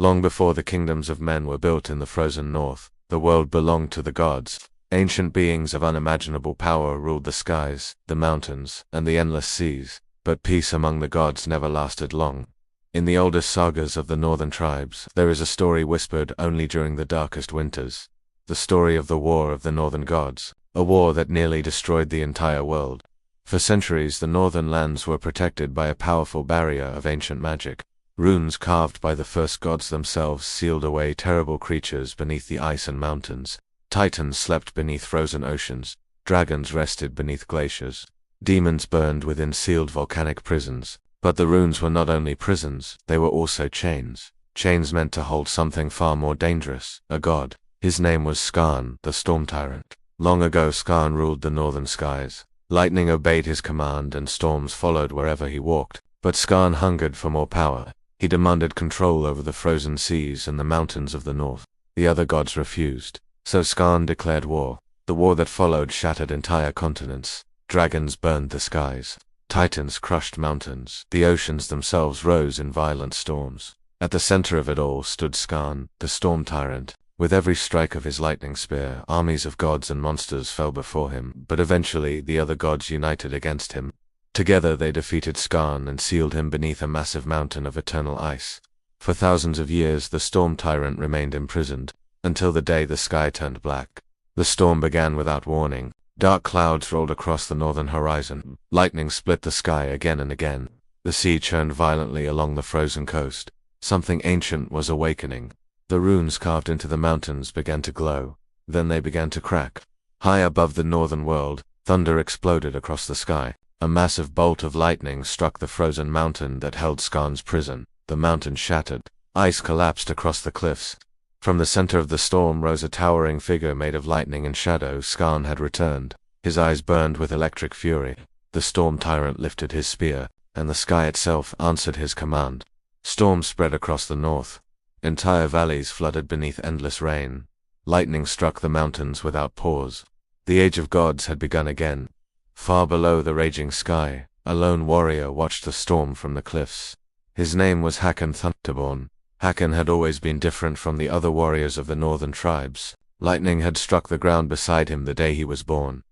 Long before the kingdoms of men were built in the frozen north, the world belonged to the gods. Ancient beings of unimaginable power ruled the skies, the mountains, and the endless seas, but peace among the gods never lasted long. In the oldest sagas of the northern tribes, there is a story whispered only during the darkest winters. The story of the War of the Northern Gods, a war that nearly destroyed the entire world. For centuries the northern lands were protected by a powerful barrier of ancient magic. Runes carved by the first gods themselves sealed away terrible creatures beneath the ice and mountains. Titans slept beneath frozen oceans, dragons rested beneath glaciers, demons burned within sealed volcanic prisons. But the runes were not only prisons, they were also chains. Chains meant to hold something far more dangerous, a god. His name was Skarn the Storm Tyrant. Long ago Skarn ruled the northern skies. Lightning obeyed his command and storms followed wherever he walked. But Skarn hungered for more power. He demanded control over the frozen seas and the mountains of the north. The other gods refused. So Skarn declared war. The war that followed shattered entire continents. Dragons burned the skies. Titans crushed mountains. The oceans themselves rose in violent storms. At the center of it all stood Skarn, the Storm Tyrant. With every strike of his lightning spear, armies of gods and monsters fell before him, but eventually the other gods united against him. Together they defeated Skarn and sealed him beneath a massive mountain of eternal ice. For thousands of years the Storm Tyrant remained imprisoned, until the day the sky turned black. The storm began without warning. Dark clouds rolled across the northern horizon. Lightning split the sky again and again. The sea churned violently along the frozen coast. Something ancient was awakening. The runes carved into the mountains began to glow. Then they began to crack. High above the northern world, thunder exploded across the sky. A massive bolt of lightning struck the frozen mountain that held Skarn's prison. The mountain shattered. Ice collapsed across the cliffs. From the center of the storm rose a towering figure made of lightning and shadow. Skarn had returned. His eyes burned with electric fury. The Storm Tyrant lifted his spear, and the sky itself answered his command. Storms spread across the north. Entire valleys flooded beneath endless rain. Lightning struck the mountains without pause. The Age of Gods had begun again. Far below the raging sky, a lone warrior watched the storm from the cliffs. His name was Hakon Thunderborn. Hakon had always been different from the other warriors of the northern tribes. Lightning had struck the ground beside him the day he was born.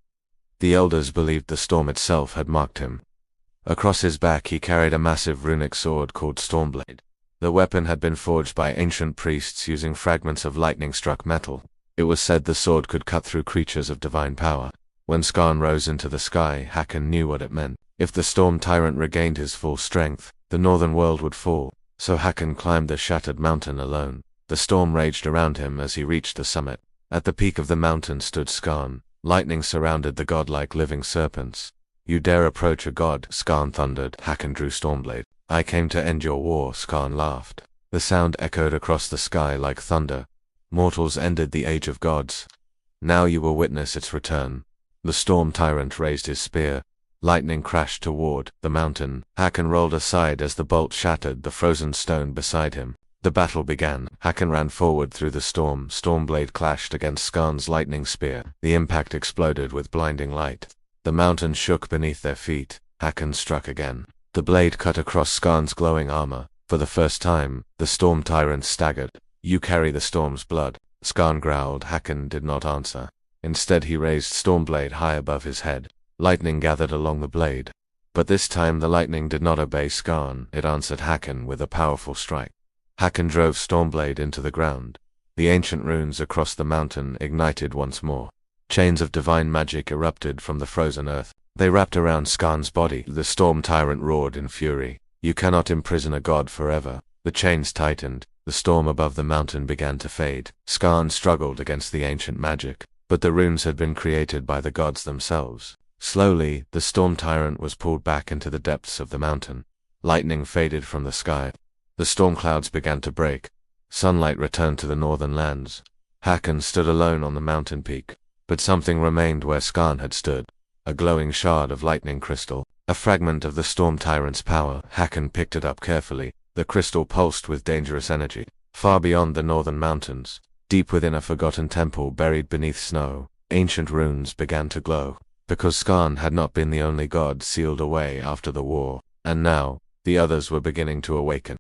The elders believed the storm itself had marked him. Across his back he carried a massive runic sword called Stormblade. The weapon had been forged by ancient priests using fragments of lightning-struck metal. It was said the sword could cut through creatures of divine power. When Skarn rose into the sky, Hakon knew what it meant. If the Storm Tyrant regained his full strength, the northern world would fall. So Hakon climbed the shattered mountain alone. The storm raged around him as he reached the summit. At the peak of the mountain stood Skarn. Lightning surrounded the godlike living serpents. "You dare approach a god," Skarn thundered. Hakon drew Stormblade. "I came to end your war," Skarn laughed. The sound echoed across the sky like thunder. Mortals ended the Age of Gods. Now you will witness its return. The Storm Tyrant raised his spear. Lightning crashed toward the mountain. Hakon rolled aside as the bolt shattered the frozen stone beside him. The battle began. Hakon ran forward through the storm. Stormblade clashed against Skarn's lightning spear. The impact exploded with blinding light. The mountain shook beneath their feet. Hakon struck again. The blade cut across Skarn's glowing armor. For the first time, the Storm Tyrant staggered. "You carry the storm's blood," Skarn growled. Hakon did not answer. Instead he raised Stormblade high above his head. Lightning gathered along the blade. But this time the lightning did not obey Skarn. It answered Hakon with a powerful strike. Hakon drove Stormblade into the ground. The ancient runes across the mountain ignited once more. Chains of divine magic erupted from the frozen earth. They wrapped around Skarn's body. The Storm Tyrant roared in fury. "You cannot imprison a god forever." The chains tightened. The storm above the mountain began to fade. Skarn struggled against the ancient magic, but the runes had been created by the gods themselves. Slowly, the Storm Tyrant was pulled back into the depths of the mountain. Lightning faded from the sky. The storm clouds began to break. Sunlight returned to the northern lands. Hakon stood alone on the mountain peak. But something remained where Skarn had stood. A glowing shard of lightning crystal. A fragment of the Storm Tyrant's power. Hakon picked it up carefully. The crystal pulsed with dangerous energy. Far beyond the northern mountains, deep within a forgotten temple buried beneath snow, ancient runes began to glow. Because Skarn had not been the only god sealed away after the war, and now, the others were beginning to awaken.